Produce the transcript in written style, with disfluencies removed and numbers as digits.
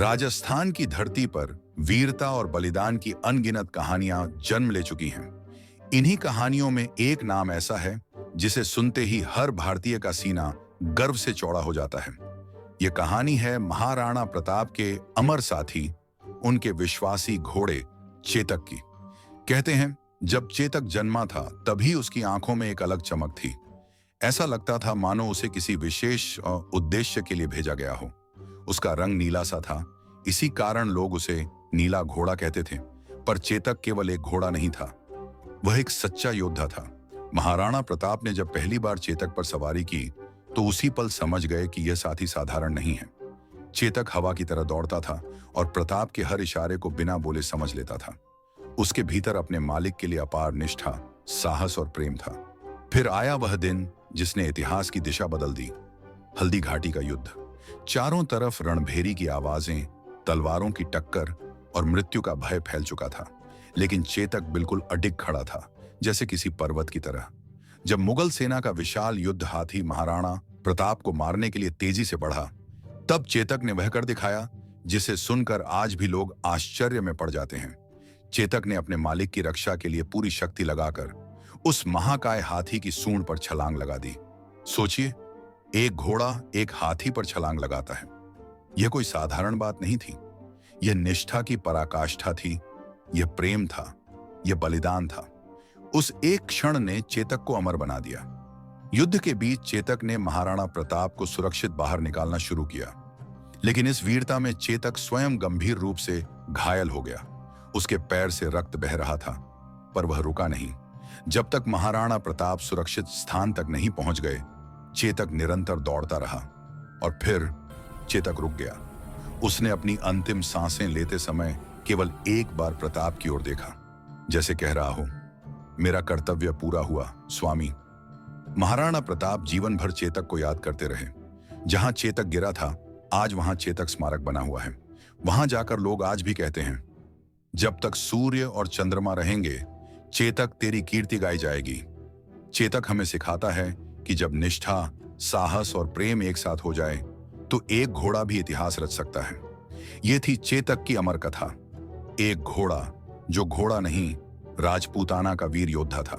राजस्थान की धरती पर वीरता और बलिदान की अनगिनत कहानियां जन्म ले चुकी हैं। इन्हीं कहानियों में एक नाम ऐसा है जिसे सुनते ही हर भारतीय का सीना गर्व से चौड़ा हो जाता है। ये कहानी है महाराणा प्रताप के अमर साथी, उनके विश्वासी घोड़े चेतक की। कहते हैं जब चेतक जन्मा था तभी उसकी आंखों में एक अलग चमक थी। ऐसा लगता था मानो उसे किसी विशेष उद्देश्य के लिए भेजा गया हो। उसका रंग नीला सा था, इसी कारण लोग उसे नीला घोड़ा कहते थे। पर चेतक केवल एक घोड़ा नहीं था, वह एक सच्चा योद्धा था। महाराणा प्रताप ने जब पहली बार चेतक पर सवारी की तो उसी पल समझ गए कि यह साथी साधारण नहीं है। चेतक हवा की तरह दौड़ता था और प्रताप के हर इशारे को बिना बोले समझ लेता था। उसके भीतर अपने मालिक के लिए अपार निष्ठा, साहस और प्रेम था। फिर आया वह दिन जिसने इतिहास की दिशा बदल दी। हल्दी घाटी का युद्ध। चारों तरफ रणभेरी की आवाजें, तलवारों की टक्कर और मृत्यु का भय फैल चुका था, लेकिन चेतक बिल्कुल अडिग खड़ा था, जैसे किसी पर्वत की तरह। जब मुगल सेना का विशाल युद्ध हाथी महाराणा प्रताप को मारने के लिए तेजी से बढ़ा, तब चेतक ने वह कर दिखाया जिसे सुनकर आज भी लोग आश्चर्य में पड़ जाते हैं। चेतक ने अपने मालिक की रक्षा के लिए पूरी शक्ति लगाकर उस महाकाय हाथी की सूंड पर छलांग लगा दी। सोचिए, एक घोड़ा एक हाथी पर छलांग लगाता है। यह कोई साधारण बात नहीं थी। यह निष्ठा की पराकाष्ठा थी, यह प्रेम था, यह बलिदान था। उस एक क्षण ने चेतक को अमर बना दिया। युद्ध के बीच चेतक ने महाराणा प्रताप को सुरक्षित बाहर निकालना शुरू किया, लेकिन इस वीरता में चेतक स्वयं गंभीर रूप से घायल हो गया। उसके पैर से रक्त बह रहा था, पर वह रुका नहीं। जब तक महाराणा प्रताप सुरक्षित स्थान तक नहीं पहुंच गए, चेतक निरंतर दौड़ता रहा। और फिर चेतक रुक गया। उसने अपनी अंतिम सांसें लेते समय केवल एक बार प्रताप की ओर देखा, जैसे कह रहा हो, मेरा कर्तव्य पूरा हुआ स्वामी। महाराणा प्रताप जीवन भर चेतक को याद करते रहे। जहां चेतक गिरा था, आज वहां चेतक स्मारक बना हुआ है। वहां जाकर लोग आज भी कहते हैं, जब तक सूर्य और चंद्रमा रहेंगे, चेतक तेरी कीर्ति गाई जाएगी। चेतक हमें सिखाता है कि जब निष्ठा, साहस और प्रेम एक साथ हो जाए तो एक घोड़ा भी इतिहास रच सकता है। यह थी चेतक की अमर कथा। एक घोड़ा जो घोड़ा नहीं, राजपूताना का वीर योद्धा था।